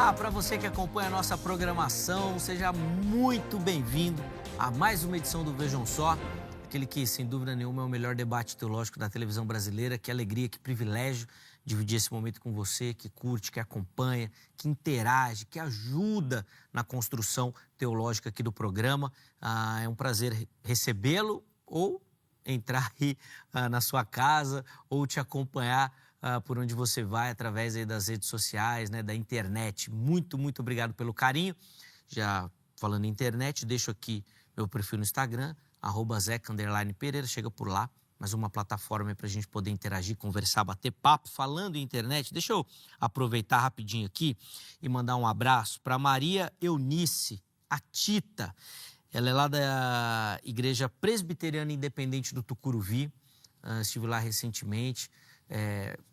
Olá, para você que acompanha a nossa programação, seja muito bem-vindo a mais uma edição do Vejam Só, aquele que, sem dúvida nenhuma, é o melhor debate teológico da televisão brasileira. Que alegria, que privilégio dividir esse momento com você, que curte, que acompanha, que interage, que ajuda na construção teológica aqui do programa. É um prazer recebê-lo ou entrar aí na sua casa ou te acompanhar por onde você vai, através aí das redes sociais, né, da internet. Muito obrigado pelo carinho. Já falando em internet, deixo aqui meu perfil no Instagram, @zeca_pereira, chega por lá, mais uma plataforma para a gente poder interagir, conversar, bater papo. Falando em internet, deixa eu aproveitar rapidinho aqui e mandar um abraço para Maria Eunice, a Tita. Ela é lá da Igreja Presbiteriana Independente do Tucuruvi. Estive lá recentemente,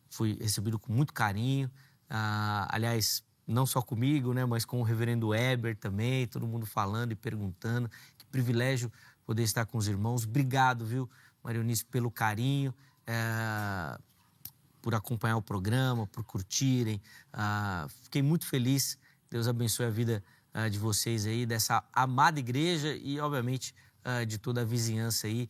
fui recebido com muito carinho. Aliás, não só comigo, né, mas com o reverendo Weber também, todo mundo falando e perguntando. Que privilégio poder estar com os irmãos. Obrigado, viu, Maria Eunice, pelo carinho, por acompanhar o programa, por curtirem. Fiquei muito feliz. Deus abençoe a vida de vocês aí, dessa amada igreja e, obviamente, de toda a vizinhança aí,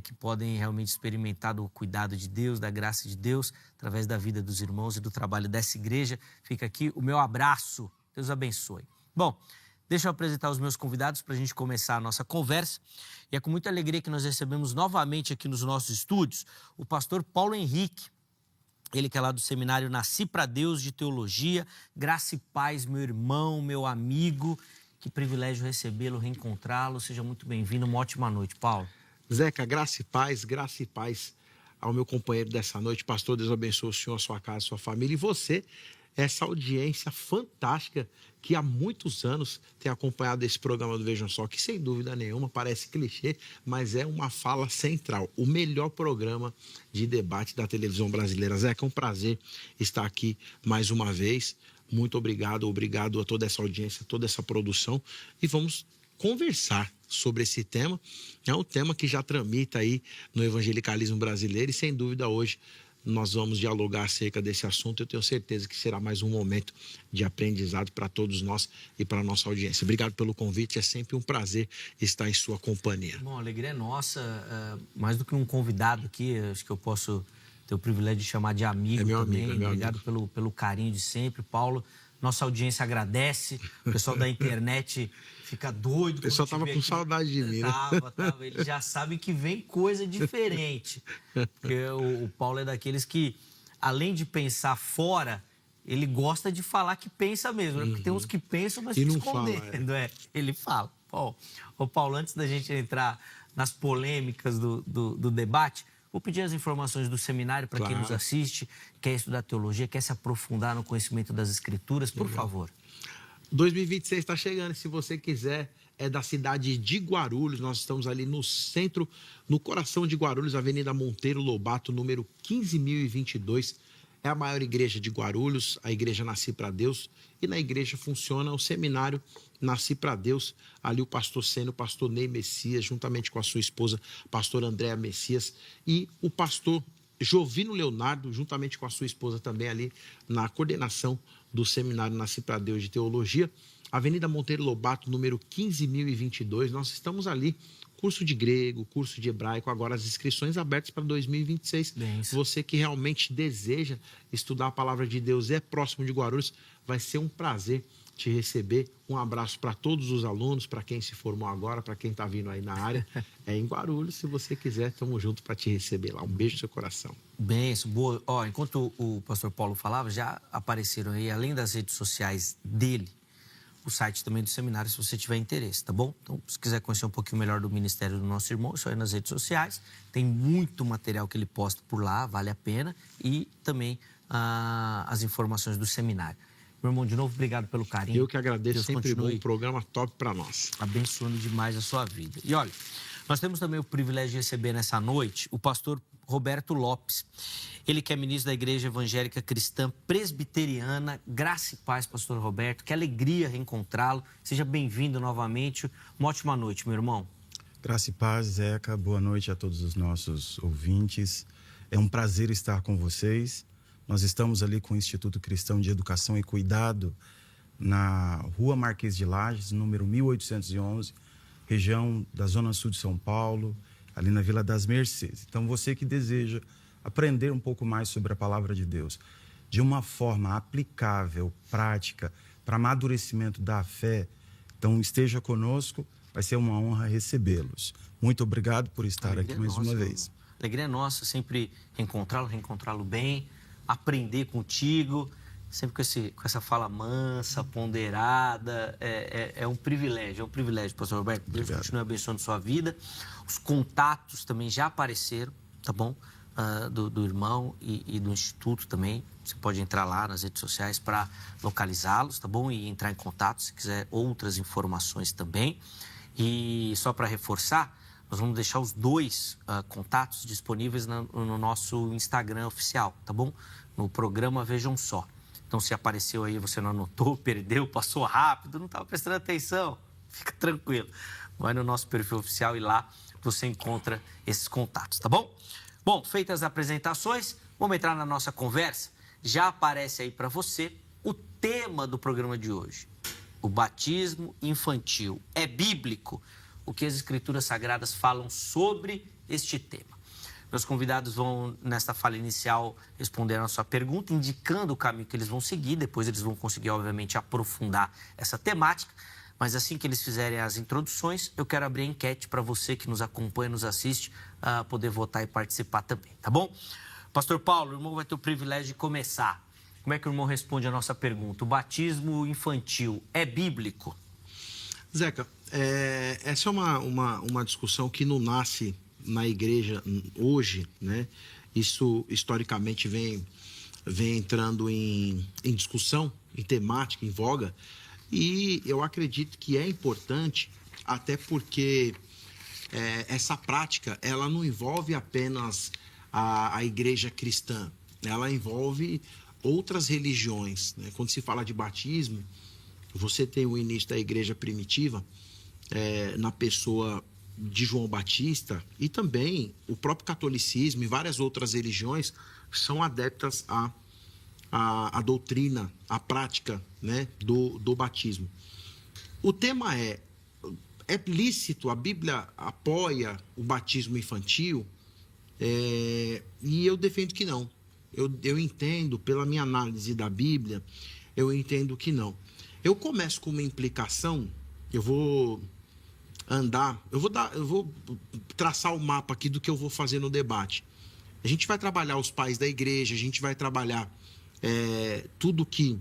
que podem realmente experimentar do cuidado de Deus, da graça de Deus, através da vida dos irmãos e do trabalho dessa igreja. Fica aqui o meu abraço. Deus abençoe. Bom, deixa eu apresentar os meus convidados para a gente começar a nossa conversa. E é com muita alegria que nós recebemos novamente aqui nos nossos estúdios o pastor Paulo Henrique. Ele que é lá do seminário Nasci para Deus de Teologia. Graça e paz, meu irmão, meu amigo. Que privilégio recebê-lo, reencontrá-lo. Seja muito bem-vindo. Uma ótima noite, Paulo. Zeca, graça e paz ao meu companheiro dessa noite. Pastor, Deus abençoe o senhor, a sua casa, a sua família e você, essa audiência fantástica que há muitos anos tem acompanhado esse programa do Vejam Só, que sem dúvida nenhuma parece clichê, mas é uma fala central, o melhor programa de debate da televisão brasileira. Zeca, é um prazer estar aqui mais uma vez. Muito obrigado a toda essa audiência, toda essa produção, e vamos conversar sobre esse tema. É um tema que já tramita aí no evangelicalismo brasileiro e, sem dúvida, hoje nós vamos dialogar acerca desse assunto. Eu tenho certeza que será mais um momento de aprendizado para todos nós e para a nossa audiência. Obrigado pelo convite, é sempre um prazer estar em sua companhia. Bom, a alegria é nossa, mais do que um convidado aqui, acho que eu posso ter o privilégio de chamar de amigo também. Obrigado pelo carinho de sempre, Paulo. Nossa audiência agradece, o pessoal da internet fica doido. O pessoal estava com saudade de mim, né? Tava. Eles já sabem que vem coisa diferente. Porque o Paulo é daqueles que, além de pensar fora, ele gosta de falar que pensa mesmo. Porque tem uns que pensam, mas ficam escondendo. Ele fala. Ô, Paulo, antes da gente entrar nas polêmicas do debate, vou pedir as informações do seminário para quem nos assiste, quer estudar teologia, quer se aprofundar no conhecimento das Escrituras, por favor. 2026 está chegando, se você quiser, é da cidade de Guarulhos. Nós estamos ali no centro, no coração de Guarulhos, Avenida Monteiro Lobato, número 15.022. É a maior igreja de Guarulhos, a igreja Nasci para Deus. E na igreja funciona o seminário Nasci para Deus. Ali o pastor Sênio, o pastor Ney Messias, juntamente com a sua esposa, pastor Andréa Messias, e o pastor Jovino Leonardo, juntamente com a sua esposa também ali na coordenação do seminário Nasci para Deus de Teologia. Avenida Monteiro Lobato, número 15.022. Nós estamos ali. Curso de grego, curso de hebraico, agora as inscrições abertas para 2026. Você que realmente deseja estudar a palavra de Deus, é próximo de Guarulhos, vai ser um prazer te receber. Um abraço para todos os alunos, para quem se formou agora, para quem está vindo aí na área. É em Guarulhos, se você quiser, estamos juntos para te receber lá. Um beijo no seu coração. Benção, boa. Enquanto o pastor Paulo falava, já apareceram aí, além das redes sociais dele, o site também do seminário, se você tiver interesse, tá bom? Então, se quiser conhecer um pouquinho melhor do ministério do nosso irmão, é só ir nas redes sociais. Tem muito material que ele posta por lá, vale a pena. E também as informações do seminário. Meu irmão, de novo, obrigado pelo carinho. Eu que agradeço, Deus sempre bom, um programa top para nós. Abençoando demais a sua vida. E olha, nós temos também o privilégio de receber nessa noite o pastor Roberto Lopes. Ele que é ministro da Igreja Evangélica Cristã Presbiteriana. Graça e paz, pastor Roberto. Que alegria reencontrá-lo. Seja bem-vindo novamente. Uma ótima noite, meu irmão. Graça e paz, Zeca. Boa noite a todos os nossos ouvintes. É um prazer estar com vocês. Nós estamos ali com o Instituto Cristão de Educação e Cuidado na Rua Marquês de Lages, número 1811, região da Zona Sul de São Paulo, ali na Vila das Mercês. Então, você que deseja aprender um pouco mais sobre a Palavra de Deus, de uma forma aplicável, prática, para amadurecimento da fé, então esteja conosco, vai ser uma honra recebê-los. Muito obrigado por estar aqui mais uma vez. Alegria é nossa, sempre reencontrá-lo bem, aprender contigo, sempre com essa fala mansa, ponderada. É um privilégio, pastor Roberto. Deus continue abençoando sua vida. Os contatos também já apareceram, tá bom? Do irmão e do Instituto também. Você pode entrar lá nas redes sociais para localizá-los, tá bom? E entrar em contato se quiser outras informações também. E só para reforçar, nós vamos deixar os dois contatos disponíveis no nosso Instagram oficial, tá bom? No programa Vejam Só. Então, se apareceu aí, você não anotou, perdeu, passou rápido, não estava prestando atenção, fica tranquilo. Vai no nosso perfil oficial e lá você encontra esses contatos, tá bom? Bom, feitas as apresentações, vamos entrar na nossa conversa. Já aparece aí para você o tema do programa de hoje. O batismo infantil é bíblico? O que as Escrituras Sagradas falam sobre este tema? Meus convidados vão, nesta fala inicial, responder a sua pergunta, indicando o caminho que eles vão seguir. Depois eles vão conseguir, obviamente, aprofundar essa temática. Mas assim que eles fizerem as introduções, eu quero abrir a enquete para você que nos acompanha, nos assiste, poder votar e participar também, tá bom? Pastor Paulo, o irmão vai ter o privilégio de começar. Como é que o irmão responde a nossa pergunta? O batismo infantil é bíblico? Zeca, essa é uma discussão que não nasce na igreja hoje, né? Isso, historicamente, vem entrando em discussão, em temática, em voga. E eu acredito que é importante, até porque essa prática, ela não envolve apenas a igreja cristã, ela envolve outras religiões, né? Quando se fala de batismo, você tem o início da igreja primitiva, na pessoa de João Batista, e também o próprio catolicismo e várias outras religiões são adeptas a doutrina, a prática, né, do batismo. O tema é lícito, a Bíblia apoia o batismo infantil? E eu defendo que não. Eu entendo, pela minha análise da Bíblia, eu entendo que não. Eu começo com uma implicação, eu vou traçar o mapa aqui do que eu vou fazer no debate. A gente vai trabalhar os pais da igreja, a gente vai trabalhar tudo que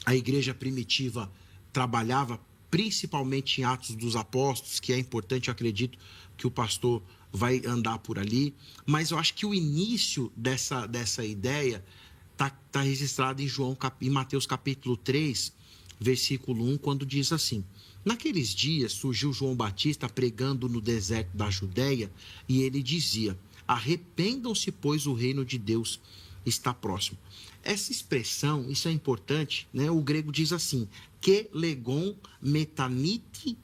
a igreja primitiva trabalhava, principalmente em Atos dos Apóstolos, que é importante, eu acredito que o pastor vai andar por ali. Mas eu acho que o início dessa ideia está registrado em Mateus capítulo 3, versículo 1, quando diz assim: naqueles dias surgiu João Batista pregando no deserto da Judéia, e ele dizia: arrependam-se, pois o reino de Deus está próximo. Essa expressão, isso é importante, né? O grego diz assim: que legon metaniti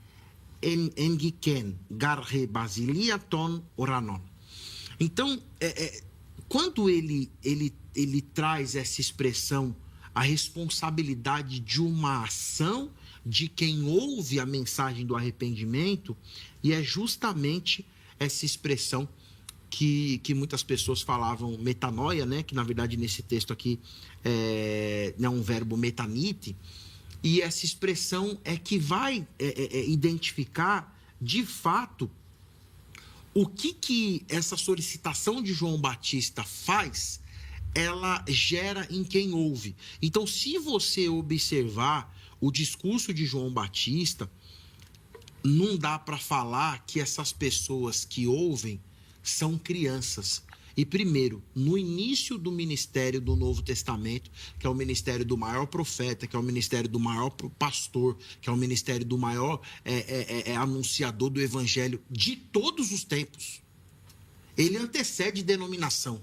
engiken garre basiliaton oranon. Então, quando ele traz essa expressão, a responsabilidade de uma ação de quem ouve a mensagem do arrependimento, e é justamente essa expressão que muitas pessoas falavam metanoia, né? Que na verdade nesse texto aqui é um verbo metanite, e essa expressão é que vai identificar de fato o que essa solicitação de João Batista faz, ela gera em quem ouve. Então, se você observar o discurso de João Batista, não dá para falar que essas pessoas que ouvem são crianças. E primeiro, no início do ministério do Novo Testamento, que é o ministério do maior profeta, que é o ministério do maior pastor, que é o ministério do maior anunciador do evangelho de todos os tempos, ele antecede denominação.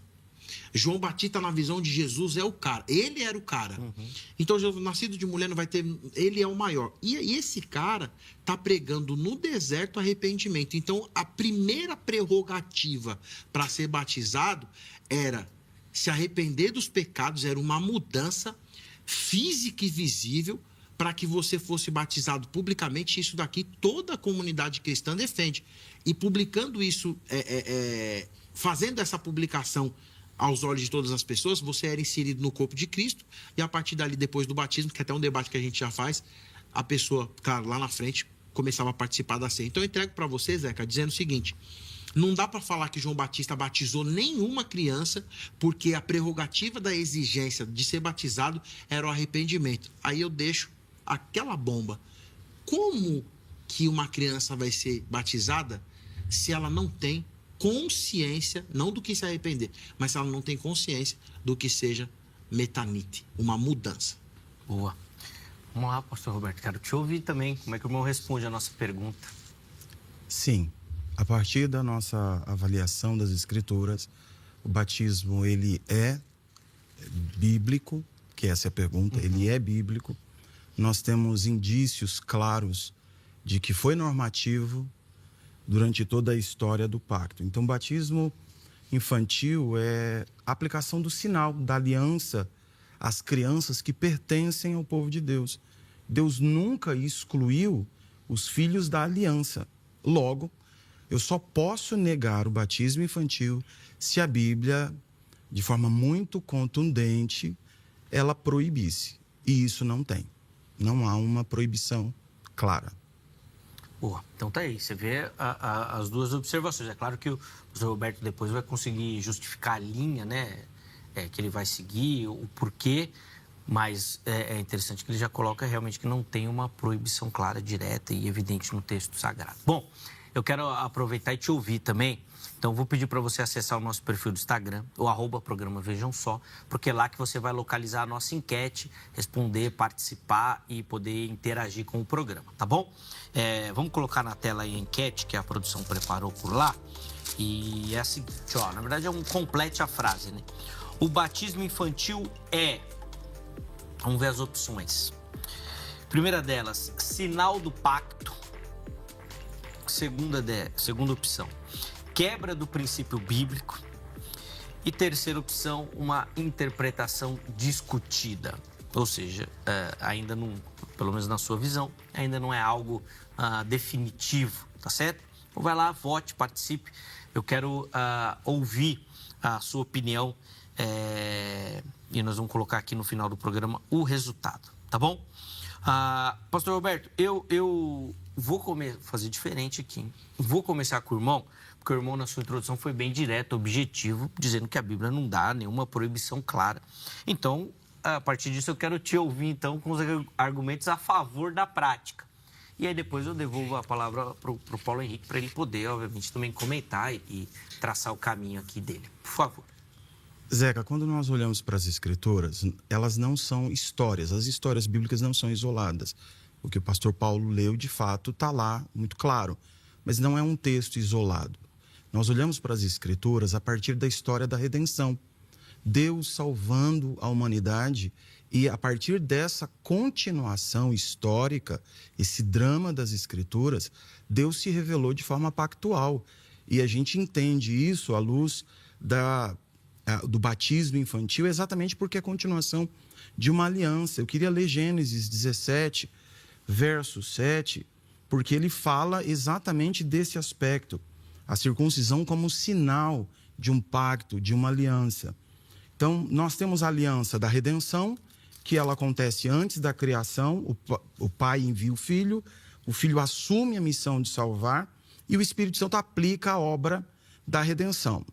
João Batista, na visão de Jesus, é o cara. Ele era o cara. Uhum. Então, Jesus, nascido de mulher, não vai ter... Ele é o maior. E esse cara está pregando no deserto arrependimento. Então, a primeira prerrogativa para ser batizado era se arrepender dos pecados, era uma mudança física e visível para que você fosse batizado publicamente. Isso daqui toda a comunidade cristã defende. E publicando isso, fazendo essa publicação aos olhos de todas as pessoas, você era inserido no corpo de Cristo, e a partir dali, depois do batismo, que é até um debate que a gente já faz, a pessoa, claro, lá na frente, começava a participar da ceia. Então eu entrego para você, Zeca, dizendo o seguinte: não dá para falar que João Batista batizou nenhuma criança, porque a prerrogativa da exigência de ser batizado era o arrependimento. Aí eu deixo aquela bomba. Como que uma criança vai ser batizada se ela não tem consciência, não do que se arrepender, mas se ela não tem consciência do que seja metanite, uma mudança? Boa. Vamos lá, pastor Roberto, quero te ouvir também. Como é que o irmão responde a nossa pergunta? Sim, a partir da nossa avaliação das Escrituras, o batismo, ele é bíblico, que essa é a pergunta, ele é bíblico. Nós temos indícios claros de que foi normativo durante toda a história do pacto. Então, o batismo infantil é a aplicação do sinal, da aliança às crianças que pertencem ao povo de Deus. Deus nunca excluiu os filhos da aliança. Logo, eu só posso negar o batismo infantil se a Bíblia, de forma muito contundente, ela proibisse. E isso não tem. Não há uma proibição clara. Boa. Então tá aí, você vê as duas observações. É claro que o professor Roberto depois vai conseguir justificar a linha, né, que ele vai seguir, o porquê, mas é interessante que ele já coloca realmente que não tem uma proibição clara, direta e evidente no texto sagrado. Bom, eu quero aproveitar e te ouvir também. Então, vou pedir para você acessar o nosso perfil do Instagram, o @programa Vejam Só, porque é lá que você vai localizar a nossa enquete, responder, participar e poder interagir com o programa, tá bom? Vamos colocar na tela aí a enquete que a produção preparou por lá. E é a seguinte, ó, na verdade complete a frase, né? O batismo infantil é... Vamos ver as opções. Primeira delas, sinal do pacto. Segunda opção, quebra do princípio bíblico. E terceira opção, uma interpretação discutida. Ou seja, ainda não, pelo menos na sua visão, ainda não é algo definitivo, tá certo? Então vai lá, vote, participe. Eu quero ouvir a sua opinião e nós vamos colocar aqui no final do programa o resultado, tá bom? Pastor Roberto, eu vou fazer diferente aqui, hein? Vou começar com o irmão, porque o irmão na sua introdução foi bem direto, objetivo, dizendo que a Bíblia não dá nenhuma proibição clara. Então, a partir disso, eu quero te ouvir, então, com os argumentos a favor da prática. E aí depois eu devolvo a palavra para o Paulo Henrique, para ele poder, obviamente, também comentar e traçar o caminho aqui dele. Por favor. Zeca, quando nós olhamos para as Escrituras, elas não são histórias. As histórias bíblicas não são isoladas. O que o pastor Paulo leu, de fato, está lá, muito claro. Mas não é um texto isolado. Nós olhamos para as Escrituras a partir da história da redenção. Deus salvando a humanidade, e a partir dessa continuação histórica, esse drama das Escrituras, Deus se revelou de forma pactual. E a gente entende isso à luz do batismo infantil, exatamente porque é a continuação de uma aliança. Eu queria ler Gênesis 17, verso 7, porque ele fala exatamente desse aspecto. A circuncisão como sinal de um pacto, de uma aliança. Então, nós temos a aliança da redenção, que ela acontece antes da criação. O pai envia o filho assume a missão de salvar e o Espírito Santo aplica a obra da redenção.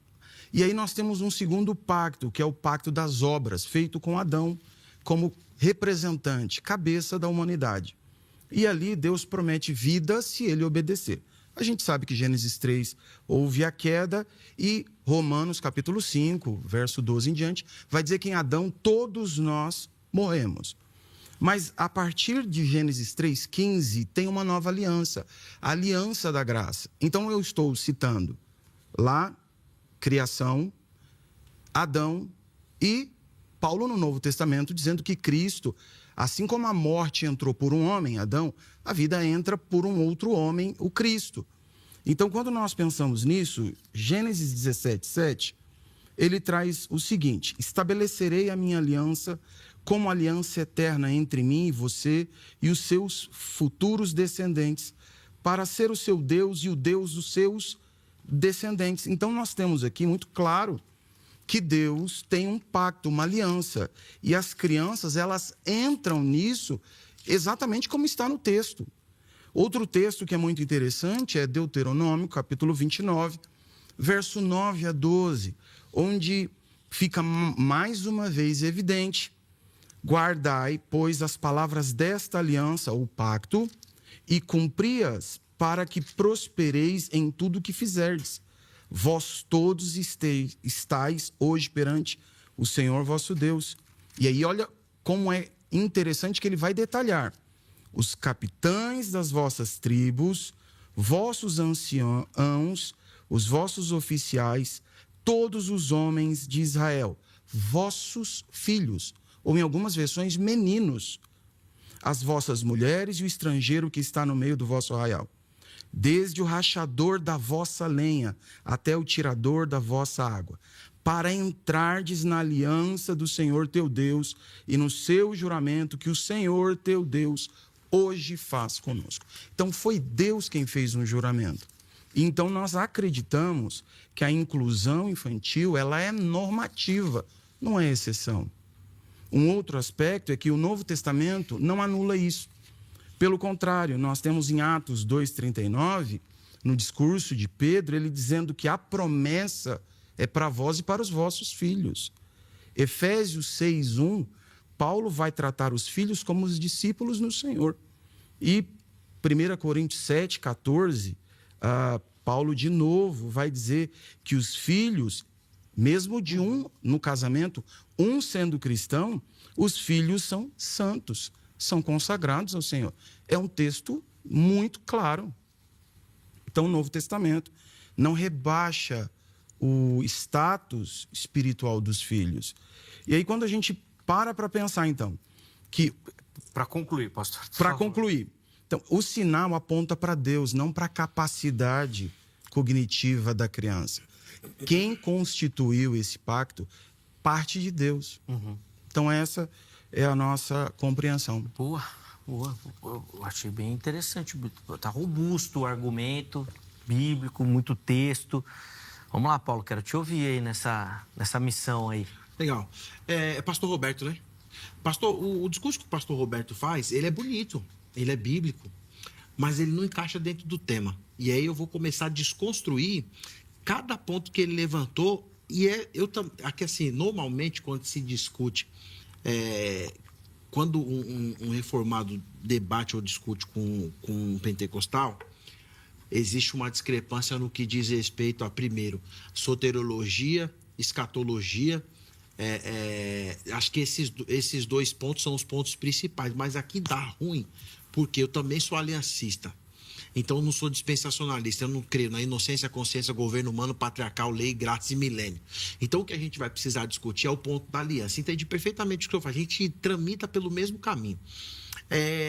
E aí nós temos um segundo pacto, que é o pacto das obras, feito com Adão como representante, cabeça da humanidade. E ali Deus promete vida se ele obedecer. A gente sabe que Gênesis 3 houve a queda e Romanos capítulo 5, verso 12 em diante, vai dizer que em Adão todos nós morremos. Mas a partir de Gênesis 3,15 tem uma nova aliança, a aliança da graça. Então eu estou citando lá, criação, Adão e Paulo no Novo Testamento dizendo que Cristo, assim como a morte entrou por um homem, Adão, a vida entra por um outro homem, o Cristo. Então, quando nós pensamos nisso, Gênesis 17, 7, ele traz o seguinte: estabelecerei a minha aliança como aliança eterna entre mim e você e os seus futuros descendentes, para ser o seu Deus e o Deus dos seus descendentes. Então, nós temos aqui muito claro que Deus tem um pacto, uma aliança. E as crianças, elas entram nisso exatamente como está no texto. Outro texto que é muito interessante é Deuteronômio, capítulo 29, verso 9 a 12, onde fica mais uma vez evidente: guardai, pois, as palavras desta aliança, o pacto, e cumpri-as, para que prospereis em tudo que fizerdes. Vós todos estáis hoje perante o Senhor vosso Deus. E aí, olha como é interessante que ele vai detalhar: os capitães das vossas tribos, vossos anciãos, os vossos oficiais, todos os homens de Israel, vossos filhos, ou em algumas versões, meninos, as vossas mulheres e o estrangeiro que está no meio do vosso arraial, desde o rachador da vossa lenha até o tirador da vossa água, para entrardes na aliança do Senhor teu Deus e no seu juramento que o Senhor teu Deus hoje faz conosco. Então, foi Deus quem fez um juramento. Então, nós acreditamos que a inclusão infantil, ela é normativa, não é exceção. Um outro aspecto é que o Novo Testamento não anula isso. Pelo contrário, nós temos em Atos 2,39, no discurso de Pedro, ele dizendo que a promessa é para vós e para os vossos filhos. Efésios 6,1, Paulo vai tratar os filhos como os discípulos no Senhor. E 1 Coríntios 7,14, Paulo de novo vai dizer que os filhos, mesmo de um no casamento, um sendo cristão, os filhos são santos, são consagrados ao Senhor. É um texto muito claro. Então, o Novo Testamento não rebaixa o status espiritual dos filhos. E aí, quando a gente para pensar, então, que... Para concluir, pastor. Para concluir. Então, o sinal aponta para Deus, não para a capacidade cognitiva da criança. Quem constituiu esse pacto parte de Deus. Uhum. Então, essa é a nossa compreensão. Boa. Eu achei bem interessante. Está robusto o argumento bíblico, muito texto. Vamos lá, Paulo, quero te ouvir aí nessa missão aí. Legal. É pastor Roberto, né? Pastor, o discurso que o pastor Roberto faz, ele é bonito, ele é bíblico, mas ele não encaixa dentro do tema. E aí eu vou começar a desconstruir cada ponto que ele levantou. E aqui assim, normalmente quando se discute, quando um reformado debate ou discute com um pentecostal, existe uma discrepância no que diz respeito a, primeiro, soteriologia, escatologia. Acho que esses dois pontos são os pontos principais, mas aqui dá ruim, porque eu também sou aliancista. Então, eu não sou dispensacionalista, eu não creio na inocência, consciência, governo humano, patriarcal, lei, graça e milênio. Então, o que a gente vai precisar discutir é o ponto da aliança. Entendi perfeitamente o que eu faço. A gente tramita pelo mesmo caminho.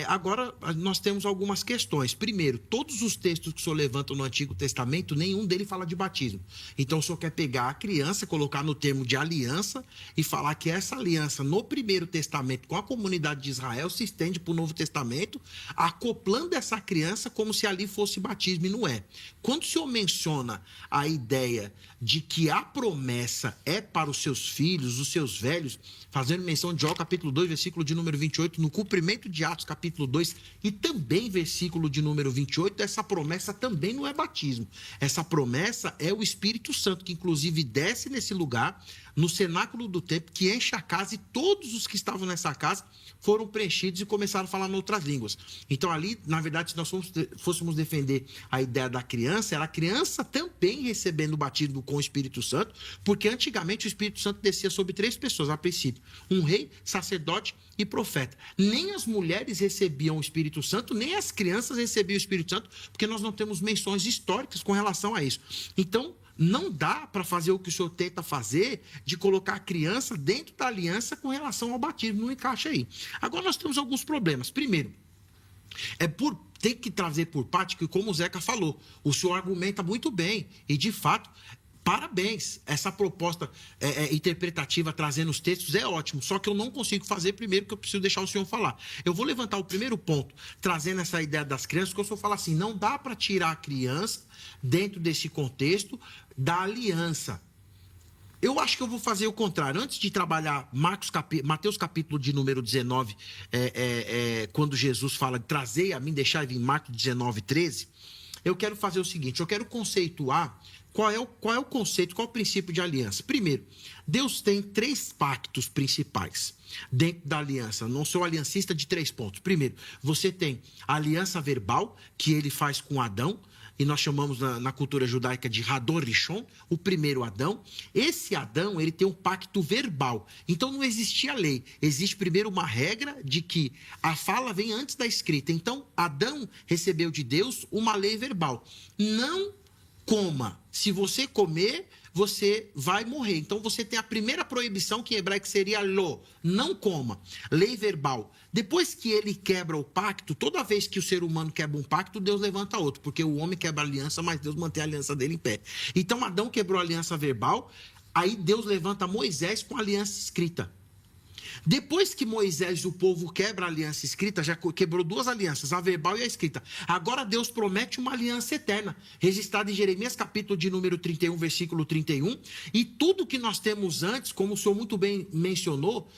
Agora, nós temos algumas questões. Primeiro, todos os textos que o senhor levanta no Antigo Testamento, nenhum dele fala de batismo. Então, o senhor quer pegar a criança, colocar no termo de aliança e falar que essa aliança no Primeiro Testamento com a comunidade de Israel se estende para o Novo Testamento, acoplando essa criança como se ali fosse batismo, e não é. Quando o senhor menciona a ideia de que a promessa é para os seus filhos, os seus velhos, fazendo menção de Jó, capítulo 2, versículo de número 28, no cumprimento de Atos, capítulo 2, e também versículo de número 28, essa promessa também não é batismo. Essa promessa é o Espírito Santo, que inclusive desce nesse lugar, no cenáculo do templo, que enche a casa, e todos os que estavam nessa casa foram preenchidos e começaram a falar em outras línguas. Então ali, na verdade, se nós fôssemos defender a ideia da criança, era a criança também recebendo o batismo com o Espírito Santo, porque antigamente o Espírito Santo descia sobre 3 pessoas, a princípio: um rei, sacerdote e profeta. Nem as mulheres recebiam o Espírito Santo, nem as crianças recebiam o Espírito Santo, porque nós não temos menções históricas com relação a isso. Então, não dá para fazer o que o senhor tenta fazer, de colocar a criança dentro da aliança com relação ao batismo. Não encaixa aí. Agora, nós temos alguns problemas. Primeiro, tem que trazer por parte que, como o Zeca falou, o senhor argumenta muito bem, e de fato, Parabéns, essa proposta interpretativa trazendo os textos é ótimo, só que eu não consigo fazer primeiro porque eu preciso deixar o senhor falar. Eu vou levantar o primeiro ponto, trazendo essa ideia das crianças, porque o senhor fala assim, não dá para tirar a criança dentro desse contexto da aliança. Eu acho que eu vou fazer o contrário. Antes de trabalhar Mateus capítulo de número 19, quando Jesus fala, trazei a mim, deixai vir, Marcos 19, 13, eu quero fazer o seguinte, eu quero conceituar qual é o conceito, qual é o princípio de aliança. Primeiro, Deus tem 3 pactos principais dentro da aliança. Não sou aliancista de 3 pontos. Primeiro, você tem a aliança verbal, que ele faz com Adão, e nós chamamos na cultura judaica de Hador Rishon, o primeiro Adão. Esse Adão, ele tem um pacto verbal. Então, não existia lei. Existe primeiro uma regra de que a fala vem antes da escrita. Então, Adão recebeu de Deus uma lei verbal. Não coma. Se você comer, você vai morrer. Então, você tem a primeira proibição, que em hebraico seria lo, não coma. Lei verbal. Depois que ele quebra o pacto, toda vez que o ser humano quebra um pacto, Deus levanta outro, porque o homem quebra a aliança, mas Deus mantém a aliança dele em pé. Então, Adão quebrou a aliança verbal, aí Deus levanta Moisés com a aliança escrita. Depois que Moisés, o povo, quebra a aliança escrita, já quebrou 2 alianças, a verbal e a escrita. Agora Deus promete uma aliança eterna, registrada em Jeremias, capítulo de número 31, versículo 31. E tudo que nós temos antes, como o senhor muito bem mencionou,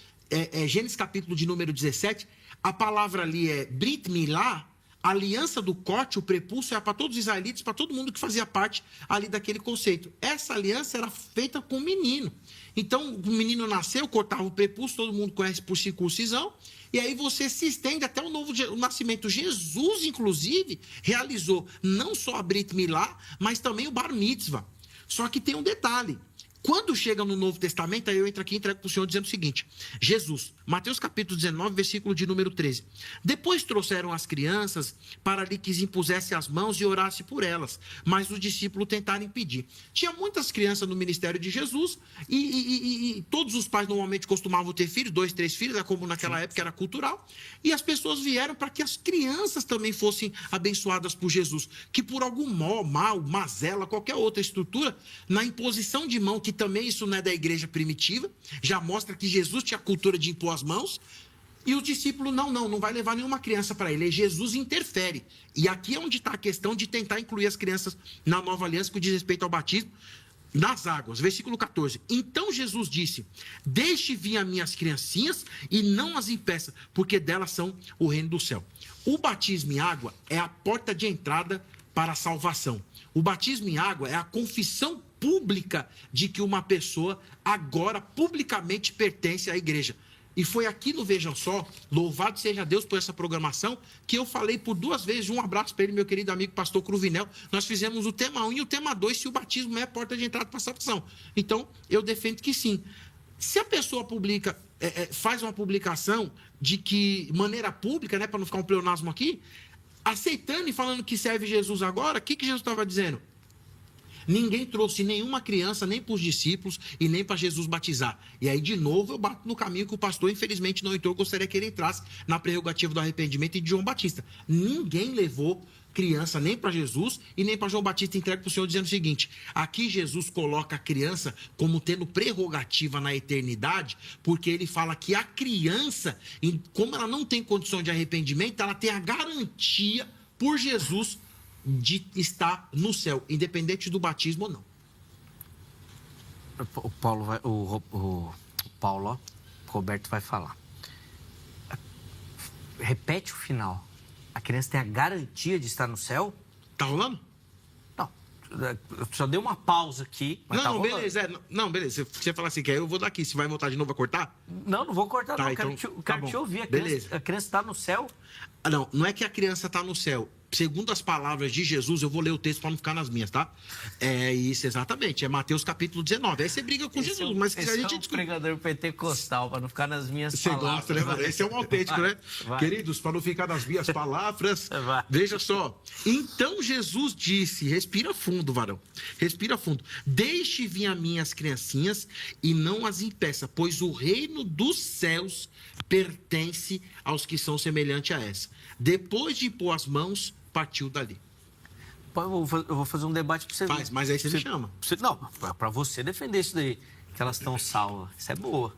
Gênesis capítulo de número 17, a palavra ali é Brit Milá, a aliança do corte, o prepúcio, era para todos os israelitas, para todo mundo que fazia parte ali daquele conceito. Essa aliança era feita com o menino. Então, o menino nasceu, cortava o prepúcio, todo mundo conhece por circuncisão, e aí você se estende até o nascimento. Jesus, inclusive, realizou não só a Brit Milá, mas também o Bar Mitzvah. Só que tem um detalhe. Quando chega no Novo Testamento, aí eu entro aqui e entrego para o Senhor dizendo o seguinte, Jesus, Mateus capítulo 19, versículo de número 13. Depois trouxeram as crianças para ali que impusesse as mãos e orasse por elas, mas os discípulos tentaram impedir. Tinha muitas crianças no ministério de Jesus e todos os pais normalmente costumavam ter filhos, 2, 3 filhos, como naquela época era cultural, e as pessoas vieram para que as crianças também fossem abençoadas por Jesus, que por algum mal, mazela, qualquer outra estrutura, na imposição de mão, que também isso não é da igreja primitiva, já mostra que Jesus tinha a cultura de impor as mãos, e os discípulos, não vai levar nenhuma criança para ele, Jesus interfere. E aqui é onde está a questão de tentar incluir as crianças na nova aliança, que diz respeito ao batismo, nas águas. Versículo 14. Então Jesus disse, deixe vir as minhas criancinhas e não as impeça, porque delas são o reino do céu. O batismo em água é a porta de entrada para a salvação. O batismo em água é a confissão pública de que uma pessoa agora publicamente pertence à igreja. E foi aqui no Vejam Só, louvado seja Deus por essa programação, que eu falei por 2 vezes, um abraço para ele, meu querido amigo pastor Cruvinel, nós fizemos o tema 1 e o tema 2, se o batismo é a porta de entrada para a salvação. Então, eu defendo que sim. Se a pessoa faz uma publicação de que, maneira pública, né, para não ficar um pleonasmo aqui, aceitando e falando que serve Jesus agora, o que Jesus estava dizendo? Ninguém trouxe nenhuma criança, nem para os discípulos e nem para Jesus batizar. E aí, de novo, eu bato no caminho que o pastor, infelizmente, não entrou. Eu gostaria que ele entrasse na prerrogativa do arrependimento e de João Batista. Ninguém levou criança nem para Jesus e nem para João Batista. Entrega para o Senhor dizendo o seguinte, aqui Jesus coloca a criança como tendo prerrogativa na eternidade, porque ele fala que a criança, como ela não tem condição de arrependimento, ela tem a garantia por Jesus de estar no céu, independente do batismo ou não. O Roberto vai falar. Repete o final. A criança tem a garantia de estar no céu? Tá rolando? Não. Eu só dei uma pausa aqui, mas tá rolando. Beleza. Se você falar assim, que eu vou daqui, você vai voltar de novo a cortar? Não vou cortar, tá, não. Então, quero te ouvir. A criança está no céu? Não é que a criança está no céu. Segundo as palavras de Jesus, eu vou ler o texto para não ficar nas minhas, tá? É isso, exatamente. É Mateus capítulo 19. Aí você briga com Jesus, mas se a gente discute... pregador pentecostal, para não ficar nas minhas palavras. Você gosta, né? Esse é um autêntico, né? Vai. Queridos, para não ficar nas minhas palavras, veja só. Então Jesus disse, respira fundo, varão, respira fundo. Deixe vir a mim as criancinhas e não as impeça, pois o reino dos céus pertence aos que são semelhantes a essa. Depois de impor as mãos, partiu dali. eu vou fazer um debate para você. Faz, mas aí você me chama. Não, para você defender isso daí. Que elas estão salvas. Isso é boa.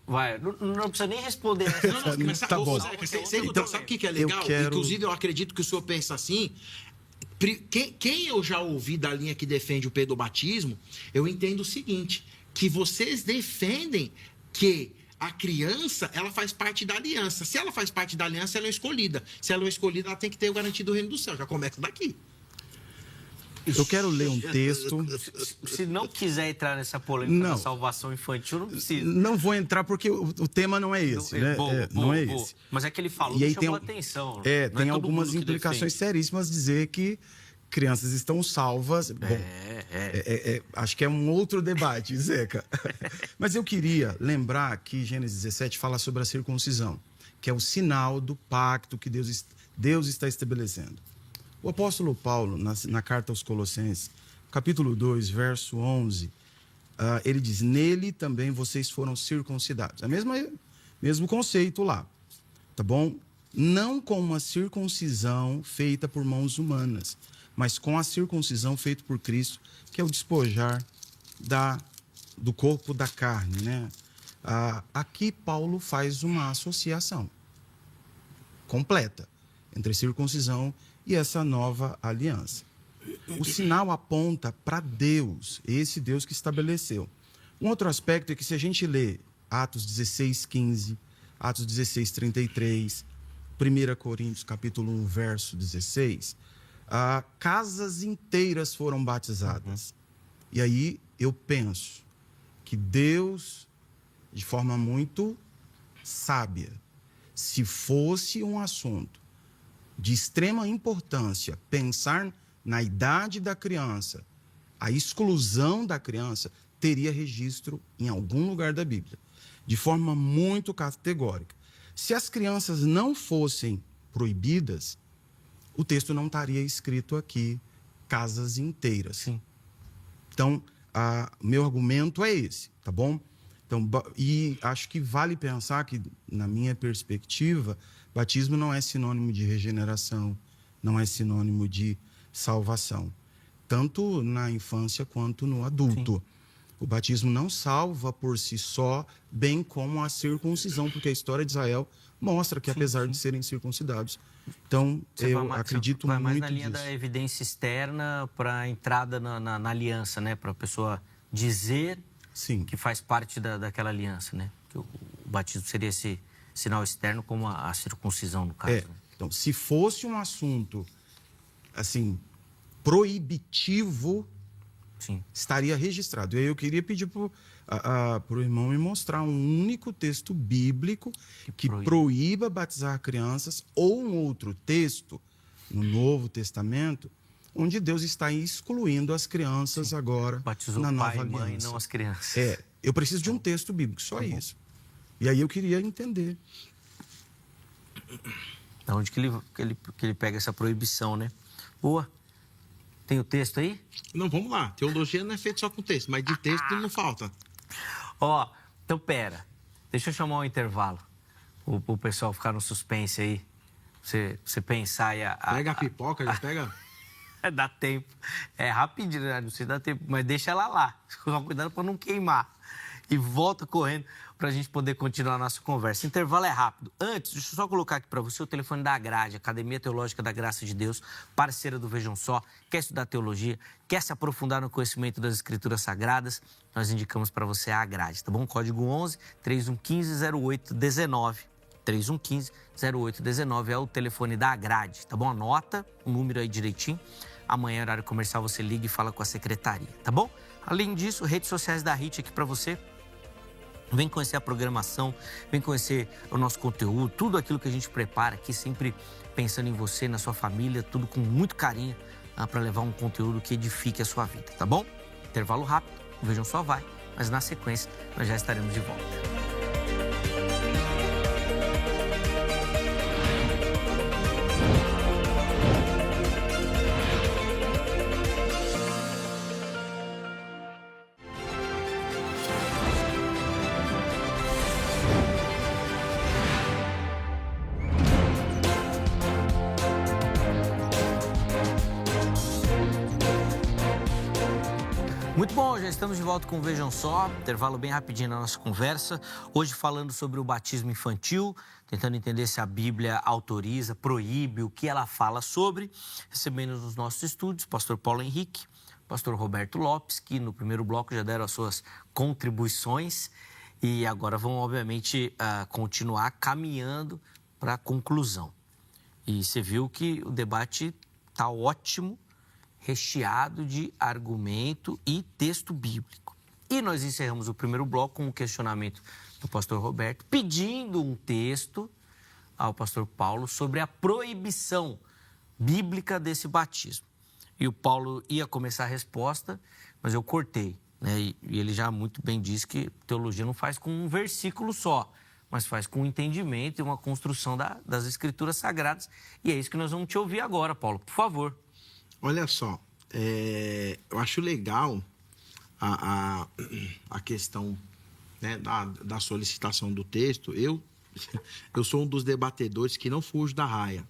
Vai, não precisa nem responder. Não, tá bom. Então, sabe o que é legal? Inclusive, eu acredito que o senhor pensa assim. Quem eu já ouvi da linha que defende o pedobatismo, eu entendo o seguinte, que vocês defendem que a criança, ela faz parte da aliança. Se ela faz parte da aliança, ela é escolhida. Se ela é escolhida, ela tem que ter o garantido do reino do céu. Já começa daqui. Eu quero ler um texto. Se não quiser entrar nessa polêmica da salvação infantil, não precisa. Não vou entrar porque o tema não é esse, né? Não é esse. Mas é que ele falou e aí que chamou atenção. Tem algumas implicações seríssimas dizer que crianças estão salvas. Bom, acho que é um outro debate, Zeca. Mas eu queria lembrar que Gênesis 17 fala sobre a circuncisão, que é o sinal do pacto que Deus está estabelecendo. O apóstolo Paulo, na carta aos Colossenses, capítulo 2, verso 11, ele diz, nele também vocês foram circuncidados. É o mesmo conceito lá, tá bom? Não com uma circuncisão feita por mãos humanas, mas com a circuncisão feita por Cristo, que é o despojar do corpo da carne, né? Aqui Paulo faz uma associação completa entre circuncisão e essa nova aliança. O sinal aponta para Deus, esse Deus que estabeleceu. Um outro aspecto é que se a gente lê Atos 16:15, Atos 16:33, 1 Coríntios capítulo 1, verso 16, casas inteiras foram batizadas. E aí eu penso que Deus, de forma muito sábia, se fosse um assunto de extrema importância pensar na idade da criança, a exclusão da criança, teria registro em algum lugar da Bíblia, de forma muito categórica. Se as crianças não fossem proibidas, o texto não estaria escrito aqui, casas inteiras. Sim. Então, meu argumento é esse, tá bom? Então, e acho que vale pensar que, na minha perspectiva, batismo não é sinônimo de regeneração, não é sinônimo de salvação, tanto na infância quanto no adulto. Sim. O batismo não salva por si só, bem como a circuncisão, porque a história de Israel mostra que, apesar de serem circuncidados, então eu acredito muito nisso. Vai mais na linha da evidência externa para a entrada na aliança, né? Para a pessoa dizer que faz parte daquela aliança, né? Que o batismo seria esse sinal externo, como a circuncisão, no caso. Né? Então, se fosse um assunto, assim, proibitivo, estaria registrado. E aí eu queria pedir para o irmão me mostrar um único texto bíblico que proíba batizar crianças, ou um outro texto, no Novo Testamento, onde Deus está excluindo as crianças agora batizou na nova pai aliança. Mãe, não as crianças. Eu preciso de um texto bíblico, só isso. E aí eu queria entender. Da onde que ele pega essa proibição, né? Boa. Tem o texto aí? Não, vamos lá. Teologia não é feita só com texto, mas de texto não falta. Então pera. Deixa eu chamar um intervalo. O pessoal ficar no suspense aí. Você pensar e Pega a pipoca, já pega... Dá tempo. É rapidinho, né? Não sei se dá tempo, mas deixa ela lá. Só cuidado para não queimar. E volta correndo para a gente poder continuar a nossa conversa. O intervalo é rápido. Antes, deixa eu só colocar aqui para você o telefone da Agrade, Academia Teológica da Graça de Deus, parceira do Vejam Só, quer estudar teologia, quer se aprofundar no conhecimento das Escrituras Sagradas, nós indicamos para você a Agrade, tá bom? Código 11 3115 0819. 3115 0819 é o telefone da Agrade, tá bom? Anota o número aí direitinho. Amanhã, horário comercial, você liga e fala com a secretaria, tá bom? Além disso, redes sociais da HIT aqui para você. Vem conhecer a programação, vem conhecer o nosso conteúdo, tudo aquilo que a gente prepara aqui, sempre pensando em você, na sua família, tudo com muito carinho para levar um conteúdo que edifique a sua vida, tá bom? Intervalo rápido, Vejam Só vai, mas na sequência nós já estaremos de volta. Muito bom, já estamos de volta com o Vejam Só, intervalo bem rapidinho na nossa conversa. Hoje falando sobre o batismo infantil, tentando entender se a Bíblia autoriza, proíbe, o que ela fala sobre. Recebendo nos nossos estúdios o pastor Paulo Henrique, o pastor Roberto Lopes, que no primeiro bloco já deram as suas contribuições e agora vão, obviamente, continuar caminhando para a conclusão. E você viu que o debate está ótimo, recheado de argumento e texto bíblico. E nós encerramos o primeiro bloco com um questionamento do pastor Roberto, pedindo um texto ao pastor Paulo sobre a proibição bíblica desse batismo. E o Paulo ia começar a resposta, mas eu cortei, né? E ele já muito bem disse que teologia não faz com um versículo só, mas faz com um entendimento e uma construção das Escrituras Sagradas. E é isso que nós vamos te ouvir agora, Paulo, por favor. Olha só, eu acho legal a questão, né, da solicitação do texto. Eu sou um dos debatedores que não fujo da raia.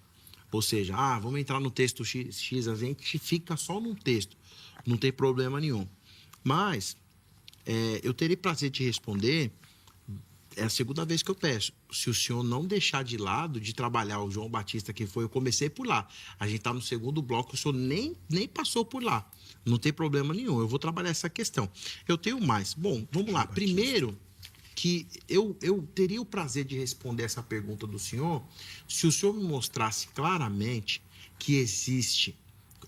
Ou seja, vamos entrar no texto X, a gente fica só num texto, não tem problema nenhum. Mas eu terei prazer de responder. É a segunda vez que eu peço. Se o senhor não deixar de lado de trabalhar o João Batista, que foi, eu comecei por lá. A gente está no segundo bloco, o senhor nem passou por lá. Não tem problema nenhum, eu vou trabalhar essa questão. Eu tenho mais. Bom, vamos lá. Primeiro, que eu teria o prazer de responder essa pergunta do senhor se o senhor me mostrasse claramente que existe,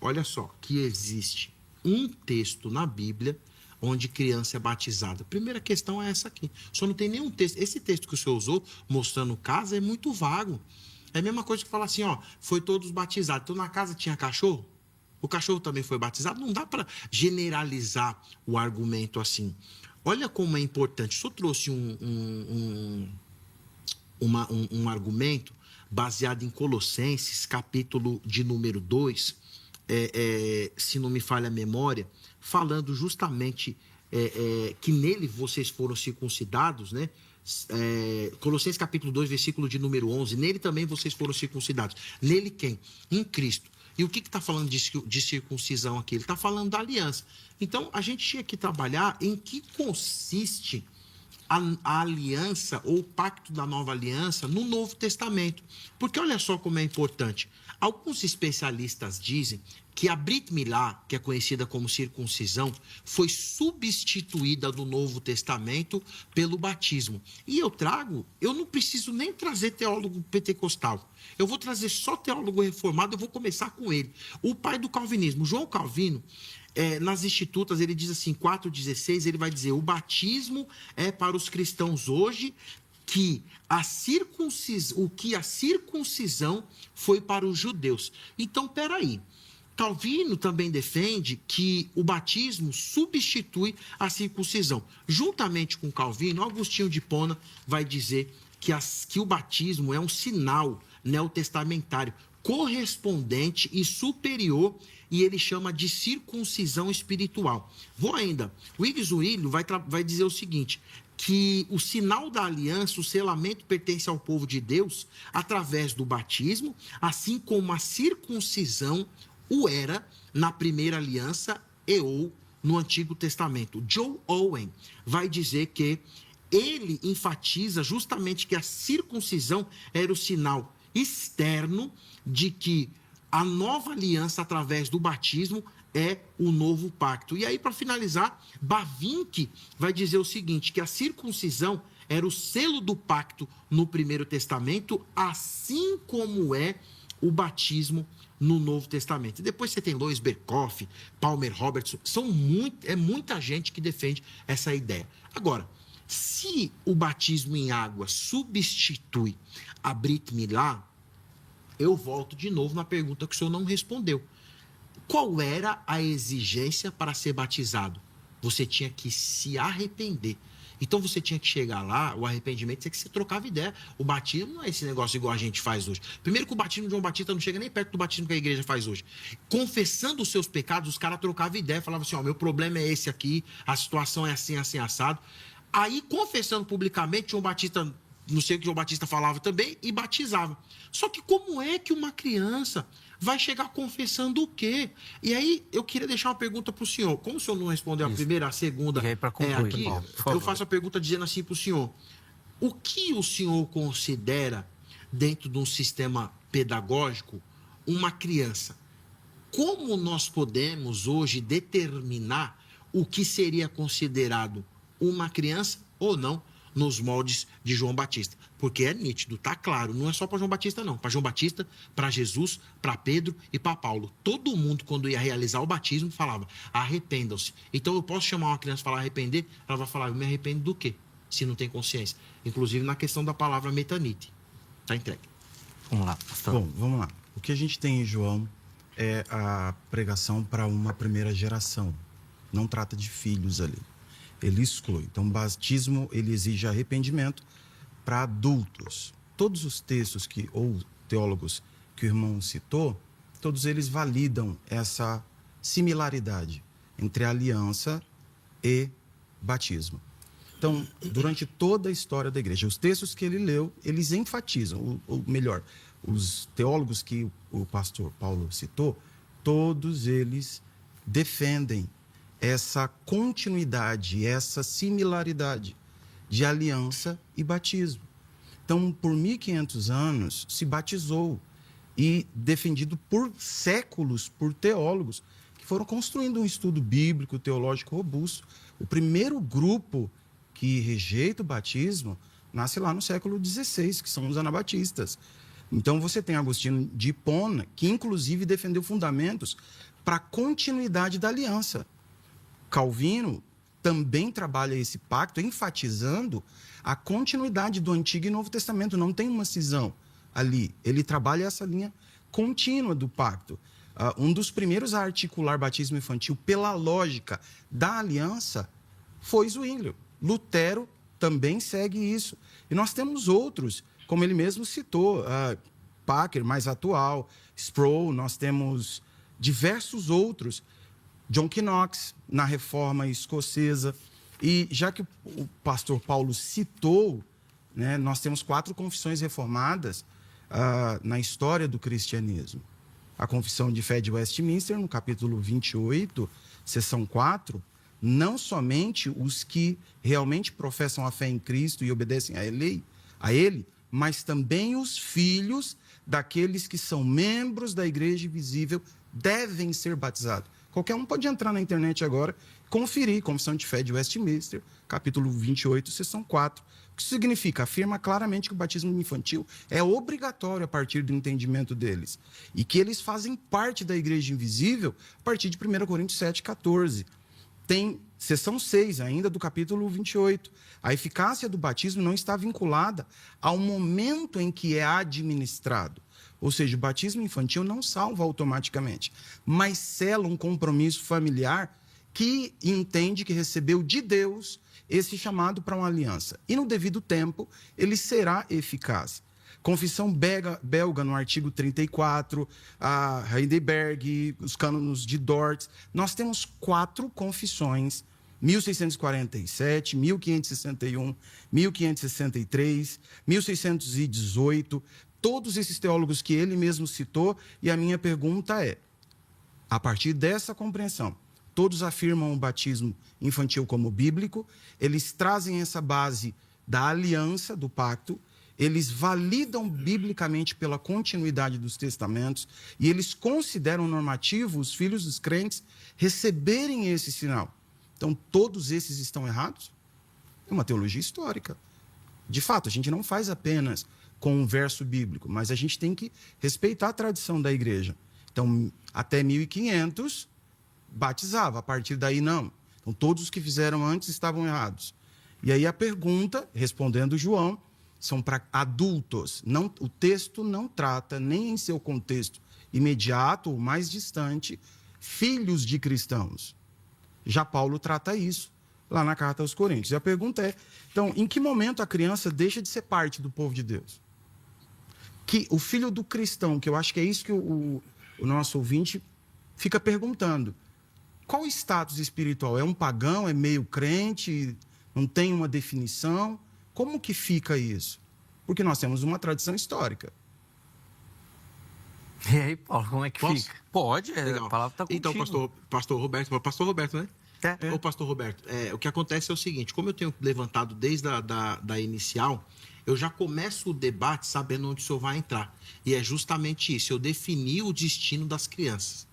olha só, que existe um texto na Bíblia onde criança é batizada. Primeira questão é essa aqui. O senhor não tem nenhum texto. Esse texto que o senhor usou, mostrando casa, é muito vago. É a mesma coisa que falar assim, foi todos batizados. Então, na casa tinha cachorro? O cachorro também foi batizado? Não dá para generalizar o argumento assim. Olha como é importante. O senhor trouxe um argumento baseado em Colossenses, capítulo de número 2, se não me falha a memória, falando justamente que nele vocês foram circuncidados, né? Colossenses capítulo 2, versículo de número 11, nele também vocês foram circuncidados. Nele quem? Em Cristo. E o que está falando de circuncisão aqui? Ele está falando da aliança. Então, a gente tinha que trabalhar em que consiste a aliança ou o pacto da nova aliança no Novo Testamento. Porque olha só como é importante. Alguns especialistas dizem que a Brit Milá, que é conhecida como circuncisão, foi substituída no Novo Testamento pelo batismo. E eu não preciso nem trazer teólogo pentecostal. Eu vou trazer só teólogo reformado, eu vou começar com ele. O pai do calvinismo, João Calvino, nas Institutas, ele diz assim, 4,16, ele vai dizer, o batismo é para os cristãos hoje, que a circuncisão foi para os judeus. Então, peraí. Calvino também defende que o batismo substitui a circuncisão. Juntamente com Calvino, Agostinho de Hipona vai dizer que o batismo é um sinal neotestamentário correspondente e superior, e ele chama de circuncisão espiritual. Vou ainda. O Ig Zwingli vai dizer o seguinte, que o sinal da aliança, o selamento, pertence ao povo de Deus através do batismo, assim como a circuncisão o era na primeira aliança ou no Antigo Testamento. Joe Owen vai dizer que ele enfatiza justamente que a circuncisão era o sinal externo de que a nova aliança através do batismo é o novo pacto. E aí, para finalizar, Bavinck vai dizer o seguinte, que a circuncisão era o selo do pacto no Primeiro Testamento, assim como é o batismo no Novo Testamento. Depois você tem Lois Berkoff, Palmer Robertson, é muita gente que defende essa ideia. Agora, se o batismo em água substitui a Brit Milá, eu volto de novo na pergunta que o senhor não respondeu. Qual era a exigência para ser batizado? Você tinha que se arrepender. Então você tinha que chegar lá, o arrependimento tinha que você trocava ideia. O batismo não é esse negócio igual a gente faz hoje. Primeiro que o batismo de João Batista não chega nem perto do batismo que a igreja faz hoje. Confessando os seus pecados, os caras trocavam ideia, falavam assim, meu problema é esse aqui, a situação é assim, assim, assado. Aí, confessando publicamente, João Batista não sei o que João Batista falava também, e batizava. Só que como é que uma criança vai chegar confessando o quê? E aí eu queria deixar uma pergunta para o senhor. Como o senhor não respondeu a primeira, a segunda E aí, para concluir, aqui, Paulo, por favor. eu faço a pergunta dizendo assim para o senhor. O que o senhor considera, dentro de um sistema pedagógico, uma criança? Como nós podemos hoje determinar o que seria considerado uma criança ou não nos moldes de João Batista? Porque é nítido, tá claro, não é só para João Batista não, para João Batista, para Jesus, para Pedro e para Paulo. Todo mundo, quando ia realizar o batismo, falava: arrependam-se. Então eu posso chamar uma criança e falar arrepender, ela vai falar: eu me arrependo do quê? Se não tem consciência. Inclusive na questão da palavra metanite. Tá entregue. Vamos lá, pastor. Bom, vamos lá. O que a gente tem em João é a pregação para uma primeira geração. Não trata de filhos ali. Ele exclui. Então, o batismo, ele exige arrependimento para adultos. Todos os textos ou teólogos que o irmão citou, todos eles validam essa similaridade entre aliança e batismo. Então, durante toda a história da igreja, os textos que ele leu, eles enfatizam, ou melhor, os teólogos que o pastor Paulo citou, todos eles defendem essa continuidade, essa similaridade de aliança e batismo. Então, por 1.500 anos, se batizou e defendido por séculos por teólogos que foram construindo um estudo bíblico, teológico robusto. O primeiro grupo que rejeita o batismo nasce lá no século XVI, que são os anabatistas. Então, você tem Agostinho de Hipona, que inclusive defendeu fundamentos para a continuidade da aliança. Calvino também trabalha esse pacto, enfatizando a continuidade do Antigo e Novo Testamento. Não tem uma cisão ali. Ele trabalha essa linha contínua do pacto. Um dos primeiros a articular batismo infantil pela lógica da aliança foi Zwinglio. Lutero também segue isso. E nós temos outros, como ele mesmo citou, Packer, mais atual, Sproul, nós temos diversos outros, John Knox, na Reforma Escocesa. E já que o pastor Paulo citou, né, nós temos 4 confissões reformadas na história do cristianismo. A Confissão de Fé de Westminster, no capítulo 28, seção 4, não somente os que realmente professam a fé em Cristo e obedecem a Ele, mas também os filhos daqueles que são membros da igreja visível devem ser batizados. Qualquer um pode entrar na internet agora e conferir Confissão de Fé de Westminster, capítulo 28, seção 4. O que significa? Afirma claramente que o batismo infantil é obrigatório a partir do entendimento deles e que eles fazem parte da igreja invisível a partir de 1 Coríntios 7, 14. Tem seção 6, ainda do capítulo 28. A eficácia do batismo não está vinculada ao momento em que é administrado. Ou seja, o batismo infantil não salva automaticamente, mas sela um compromisso familiar que entende que recebeu de Deus esse chamado para uma aliança. E no devido tempo, ele será eficaz. Confissão belga, no artigo 34, a Heidelberg, os cânones de Dort. Nós temos 4 confissões, 1647, 1561, 1563, 1618, todos esses teólogos que ele mesmo citou, e a minha pergunta é, a partir dessa compreensão, todos afirmam o batismo infantil como bíblico, eles trazem essa base da aliança, do pacto, eles validam biblicamente pela continuidade dos testamentos e eles consideram normativo os filhos dos crentes receberem esse sinal. Então, todos esses estão errados? É uma teologia histórica. De fato, a gente não faz apenas com um verso bíblico, mas a gente tem que respeitar a tradição da igreja. Então, até 1500, batizava, a partir daí não. Então, todos os que fizeram antes estavam errados. E aí a pergunta, respondendo João, são para adultos. Não, o texto não trata, nem em seu contexto imediato ou mais distante, filhos de cristãos. Já Paulo trata isso lá na carta aos Coríntios. E a pergunta é, então, em que momento a criança deixa de ser parte do povo de Deus? Que o filho do cristão, que eu acho que é isso que o nosso ouvinte fica perguntando. Qual o status espiritual? É um pagão? É meio crente? Não tem uma definição? Como que fica isso? porque nós temos uma tradição histórica. E aí, Paulo, como é que Posso? fica? Pode, Legal. a palavra está contigo. Então, pastor Roberto, né? É. Ô, pastor Roberto, o que acontece é o seguinte, como eu tenho levantado desde da inicial, eu já começo o debate sabendo onde o senhor vai entrar. E é justamente isso, eu defini o destino das crianças.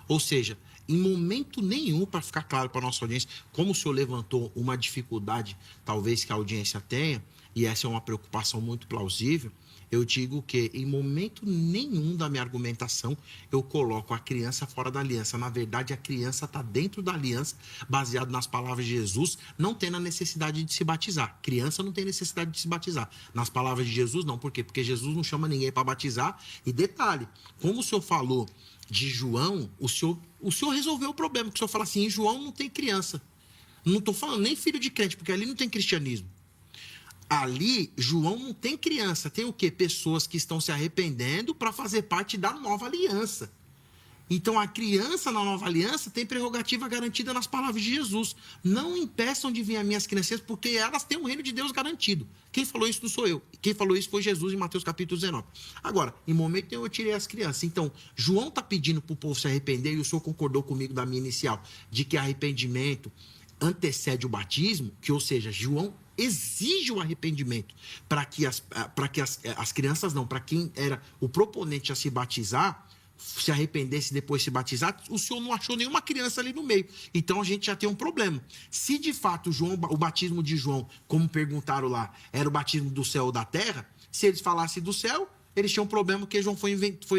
Ou seja, em momento nenhum, para ficar claro para a nossa audiência, como o senhor levantou uma dificuldade, talvez que a audiência tenha, e essa é uma preocupação muito plausível, eu digo que em momento nenhum da minha argumentação eu coloco a criança fora da aliança. Na verdade, a criança está dentro da aliança, baseado nas palavras de Jesus, não tendo a necessidade de se batizar. Criança não tem necessidade de se batizar. Nas palavras de Jesus, não. Por quê? Porque Jesus não chama ninguém para batizar. E detalhe, como o senhor falou de João, o senhor resolveu o problema. Porque o senhor fala assim, em João não tem criança. Não estou falando nem filho de crente, porque ali não tem cristianismo. Ali, João não tem criança, tem o quê? Pessoas que estão se arrependendo para fazer parte da nova aliança. Então, a criança na nova aliança tem prerrogativa garantida nas palavras de Jesus. Não impeçam de vir as minhas crianças, porque elas têm o reino de Deus garantido. Quem falou isso não sou eu. Quem falou isso foi Jesus em Mateus capítulo 19. Agora, em momento nenhum eu tirei as crianças. Então, João está pedindo para o povo se arrepender, e o senhor concordou comigo da minha inicial, de que arrependimento antecede o batismo, que, ou seja, João exige o arrependimento para que as crianças não, para quem era o proponente a se batizar, se arrependesse e depois se batizar, o senhor não achou nenhuma criança ali no meio. Então a gente já tem um problema. Se de fato o batismo de João, como perguntaram lá, era o batismo do céu ou da terra, se eles falassem do céu, eles tinham um problema porque João foi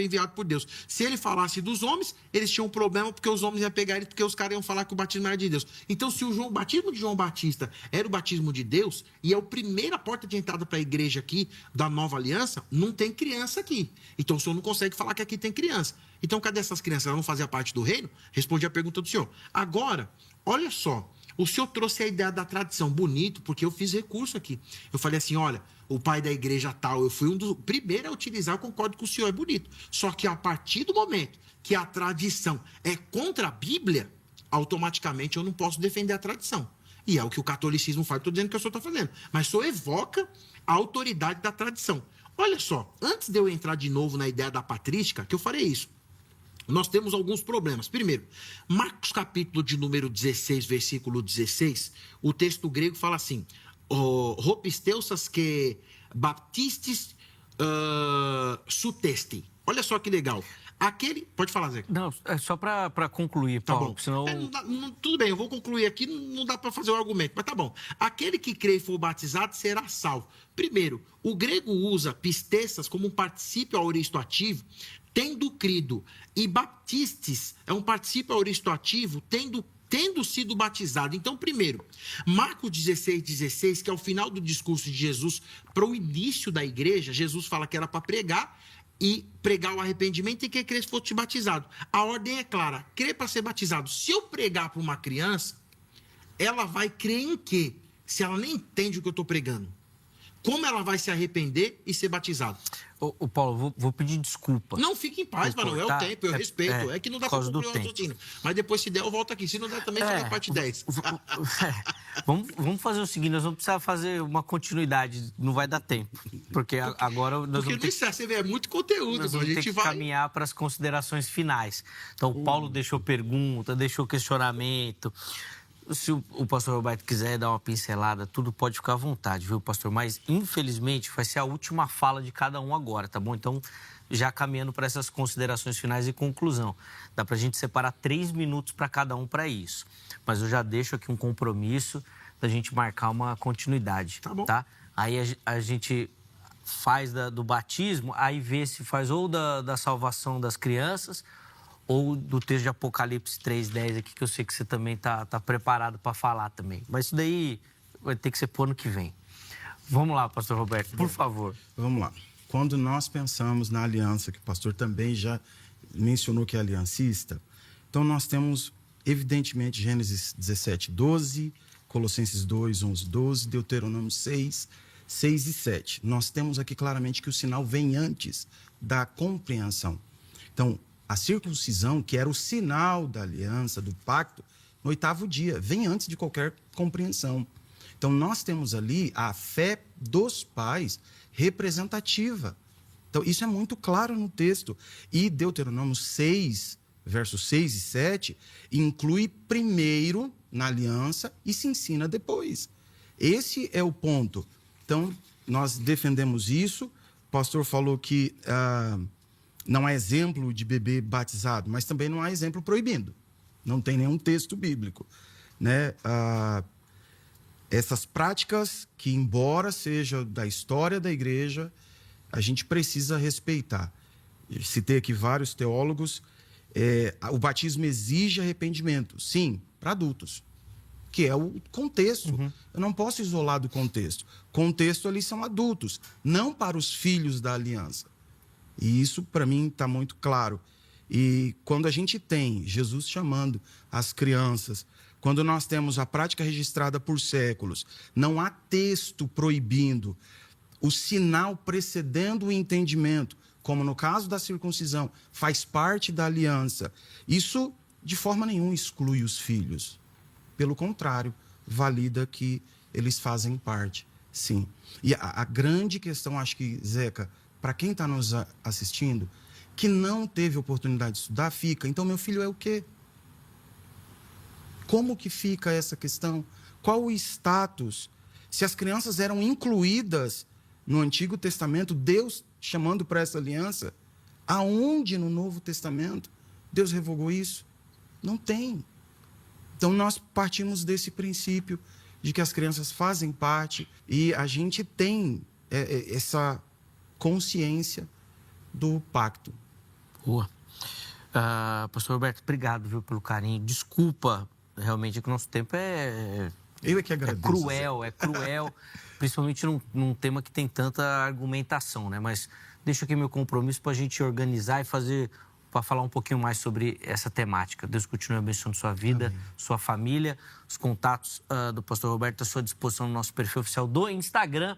enviado por Deus. Se ele falasse dos homens, eles tinham um problema porque os homens iam pegar ele, porque os caras iam falar que o batismo era de Deus. Então, se o batismo de João Batista era o batismo de Deus, e é a primeira porta de entrada para a igreja aqui, da nova aliança, não tem criança aqui. Então, o senhor não consegue falar que aqui tem criança. Então, cadê essas crianças? Elas não faziam parte do reino? Respondi a pergunta do senhor. Agora, olha só, o senhor trouxe a ideia da tradição, bonito, porque eu fiz recurso aqui. Eu falei assim, olha, o pai da igreja tal, eu fui um dos primeiros a utilizar, eu concordo com o senhor, é bonito. Só que a partir do momento que a tradição é contra a Bíblia, automaticamente eu não posso defender a tradição. E é o que o catolicismo faz, estou dizendo que o senhor está fazendo. Mas o senhor evoca a autoridade da tradição. Olha só, antes de eu entrar de novo na ideia da patrística, que eu farei isso, nós temos alguns problemas. Primeiro, Marcos capítulo de número 16, versículo 16, o texto grego fala assim, Hopisteusas que baptistes sutesti. Olha só que legal. Pode falar, Zé. Não, é só para concluir, Paulo, tá bom. Senão... Tudo bem, eu vou concluir aqui, não dá para fazer o argumento, mas tá bom. Aquele que crê e for batizado será salvo. Primeiro, o grego usa pistessas como um particípio aoristo ativo, tendo crido, e baptistes é um particípio aoristo ativo, tendo sido batizado. Então, primeiro, Marcos 16, que é o final do discurso de Jesus para o início da igreja, Jesus fala que era para pregar o arrependimento e que crer se fosse batizado. A ordem é clara, crer para ser batizado. Se eu pregar para uma criança, ela vai crer em quê? Se ela nem entende o que eu estou pregando. Como ela vai se arrepender e ser batizado? Ô Paulo, vou pedir desculpa. Não, fique em paz, mano. É o tempo, eu respeito. É que não dá para concluir o raciocínio. Mas depois, se der, eu volto aqui. Se não der, também faz a parte 10. Vamos fazer o seguinte, nós vamos precisar fazer uma continuidade. Não vai dar tempo. Porque agora nós vamos ter... Você vê, é muito conteúdo. Nós vamos ter que caminhar para as considerações finais. Então, o Paulo deixou pergunta, deixou questionamento... Se o pastor Roberto quiser dar uma pincelada, tudo pode ficar à vontade, viu, pastor? Mas, infelizmente, vai ser a última fala de cada um agora, tá bom? Então, já caminhando para essas considerações finais e conclusão. Dá para a gente separar 3 minutos para cada um para isso. Mas eu já deixo aqui um compromisso da gente marcar uma continuidade, tá bom? Tá? Aí a gente faz do batismo, aí vê se faz ou da salvação das crianças... ou do texto de Apocalipse 3:10 aqui, que eu sei que você também tá preparado para falar também. Mas isso daí vai ter que ser pro ano que vem. Vamos lá, pastor Roberto, por favor. Vamos lá. Quando nós pensamos na aliança, que o pastor também já mencionou que é aliancista, então nós temos, evidentemente, Gênesis 17:12, Colossenses 2:11-12, Deuteronômio 6 e 7. Nós temos aqui claramente que o sinal vem antes da compreensão. Então, a circuncisão, que era o sinal da aliança, do pacto, no 8º dia, vem antes de qualquer compreensão. Então, nós temos ali a fé dos pais representativa. Então, isso é muito claro no texto. E Deuteronômio 6, versos 6 e 7, inclui primeiro na aliança e se ensina depois. Esse é o ponto. Então, nós defendemos isso. O pastor falou que não há exemplo de bebê batizado, mas também não há exemplo proibindo. Não tem nenhum texto bíblico, né? Essas práticas que, embora seja da história da igreja, a gente precisa respeitar. Eu citei aqui vários teólogos. O batismo exige arrependimento, sim, para adultos, que é o contexto. Eu não posso isolar do contexto. Contexto ali são adultos, não para os filhos da aliança. E isso, para mim, está muito claro. E quando a gente tem Jesus chamando as crianças, quando nós temos a prática registrada por séculos, não há texto proibindo, o sinal precedendo o entendimento, como no caso da circuncisão, faz parte da aliança. Isso, de forma nenhuma, exclui os filhos. Pelo contrário, valida que eles fazem parte, sim. E a grande questão, acho que, Zeca, para quem está nos assistindo, que não teve oportunidade de estudar, fica. Então, meu filho é o quê? Como que fica essa questão? Qual o status? Se as crianças eram incluídas no Antigo Testamento, Deus chamando para essa aliança, aonde no Novo Testamento Deus revogou isso? Não tem. Então, nós partimos desse princípio de que as crianças fazem parte e a gente tem essa consciência do pacto. Boa. Pastor Roberto, obrigado, viu, pelo carinho. Desculpa, realmente, que o nosso tempo Eu é que agradeço. É cruel, principalmente num tema que tem tanta argumentação, né? Mas deixo aqui meu compromisso para a gente organizar e para falar um pouquinho mais sobre essa temática. Deus continue abençoando sua vida, amém, sua família. Os contatos do pastor Roberto à sua disposição no nosso perfil oficial do Instagram.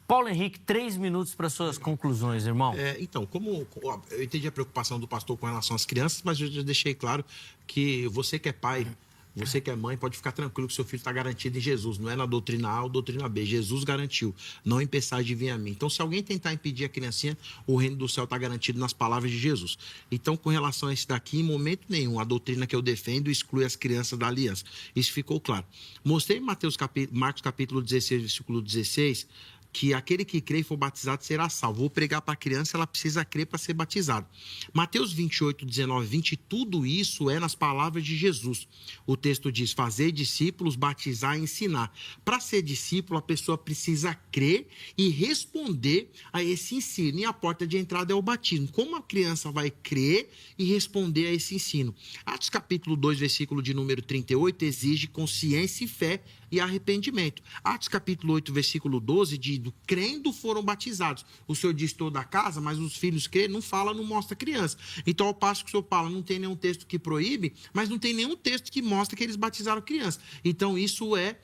Paulo Henrique, 3 minutos para suas conclusões, irmão. Então, como eu entendi a preocupação do pastor com relação às crianças, mas eu já deixei claro que você que é pai, você que é mãe, pode ficar tranquilo que seu filho está garantido em Jesus. Não é na doutrina A ou doutrina B. Jesus garantiu. Não impeçais de vir a mim. Então, se alguém tentar impedir a criancinha, o reino do céu está garantido nas palavras de Jesus. Então, com relação a esse daqui, em momento nenhum, a doutrina que eu defendo exclui as crianças da aliança. Isso ficou claro. Mostrei em Marcos capítulo 16, versículo 16... que aquele que crê e for batizado será salvo. Vou pregar para a criança, ela precisa crer para ser batizado. Mateus 28, 19, 20, tudo isso é nas palavras de Jesus. O texto diz, fazer discípulos, batizar e ensinar. Para ser discípulo, a pessoa precisa crer e responder a esse ensino. E a porta de entrada é o batismo. Como a criança vai crer e responder a esse ensino? Atos capítulo 2, versículo de número 38, exige consciência e fé e arrependimento. Atos capítulo 8, versículo 12, diz, crendo foram batizados. O Senhor diz toda a casa, mas os filhos creem, não fala, não mostra criança. Então, ao passo que o Senhor fala, não tem nenhum texto que proíbe, mas não tem nenhum texto que mostra que eles batizaram criança. Então, isso é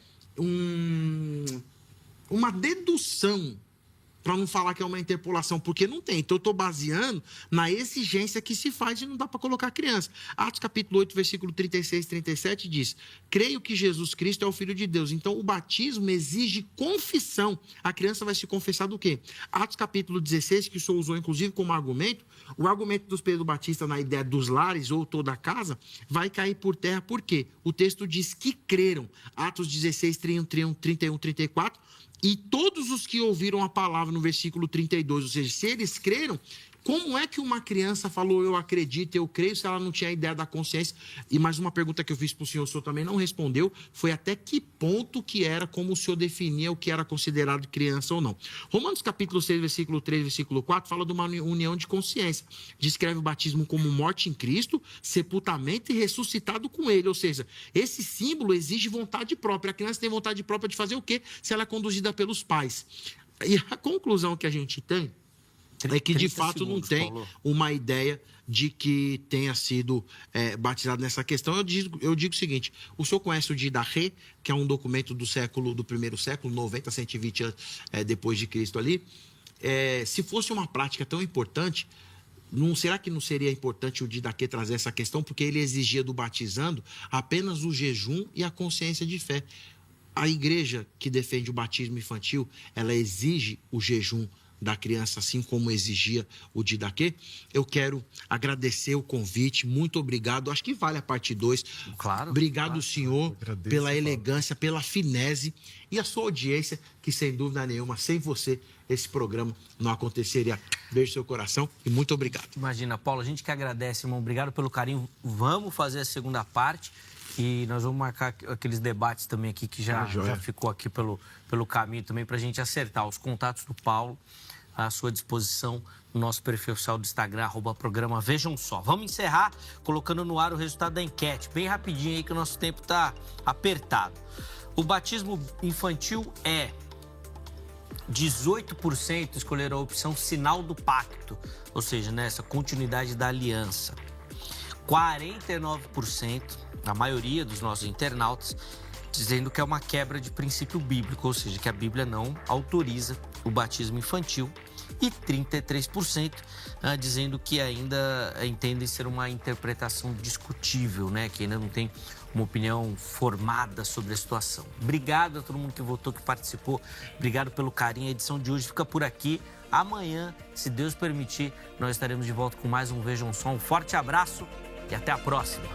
uma dedução, para não falar que é uma interpolação, porque não tem. Então, eu estou baseando na exigência que se faz e não dá para colocar criança. Atos capítulo 8, versículo 36 e 37 diz, creio que Jesus Cristo é o Filho de Deus. Então, o batismo exige confissão. A criança vai se confessar do quê? Atos capítulo 16, que o Senhor usou, inclusive, como argumento, o argumento dos Pedro Batista na ideia dos lares ou toda a casa, vai cair por terra. Por quê? O texto diz que creram. Atos 16, 31, 34, e todos os que ouviram a palavra no versículo 32, ou seja, se eles creram, como é que uma criança falou, eu acredito, eu creio, se ela não tinha ideia da consciência? E mais uma pergunta que eu fiz para o senhor também não respondeu, foi até que ponto que era, como o senhor definia o que era considerado criança ou não. Romanos capítulo 6, versículo 3, versículo 4, fala de uma união de consciência. Descreve o batismo como morte em Cristo, sepultamento e ressuscitado com ele. Ou seja, esse símbolo exige vontade própria. A criança tem vontade própria de fazer o quê? Se ela é conduzida pelos pais. E a conclusão que a gente tem é que, de fato, não tem uma ideia de que tenha sido batizado nessa questão. Eu digo o seguinte, o senhor conhece o Didache, que é um documento do primeiro século, 90, 120 anos depois de Cristo ali. Se fosse uma prática tão importante, será que não seria importante o Didache trazer essa questão? Porque ele exigia do batizando apenas o jejum e a consciência de fé. A igreja que defende o batismo infantil, ela exige o jejum da criança, assim como exigia o Didaquê. Eu quero agradecer o convite, muito obrigado. Acho que vale a parte 2. Claro. Obrigado, claro. senhor, Agradeço, pela Paulo. elegância, pela finese e a sua audiência, que sem dúvida nenhuma, sem você, esse programa não aconteceria. Beijo no seu coração e muito obrigado. Imagina, Paulo, a gente que agradece, irmão. Obrigado pelo carinho. Vamos fazer a segunda parte e nós vamos marcar aqueles debates também aqui que já ficou aqui pelo caminho também para a gente acertar. Os contatos do Paulo à sua disposição no nosso perfil oficial do Instagram, @programa Vejam Só. Vamos encerrar colocando no ar o resultado da enquete, bem rapidinho aí que o nosso tempo está apertado. O batismo infantil 18% escolheram a opção sinal do pacto, ou seja, nessa continuidade da aliança. 49%, a maioria dos nossos internautas, dizendo que é uma quebra de princípio bíblico, ou seja, que a Bíblia não autoriza o batismo infantil. E 33% dizendo que ainda entendem ser uma interpretação discutível, né? Que ainda não tem uma opinião formada sobre a situação. Obrigado a todo mundo que votou, que participou. Obrigado pelo carinho. A edição de hoje fica por aqui. Amanhã, se Deus permitir, nós estaremos de volta com mais um Vejam Só. Um forte abraço e até a próxima.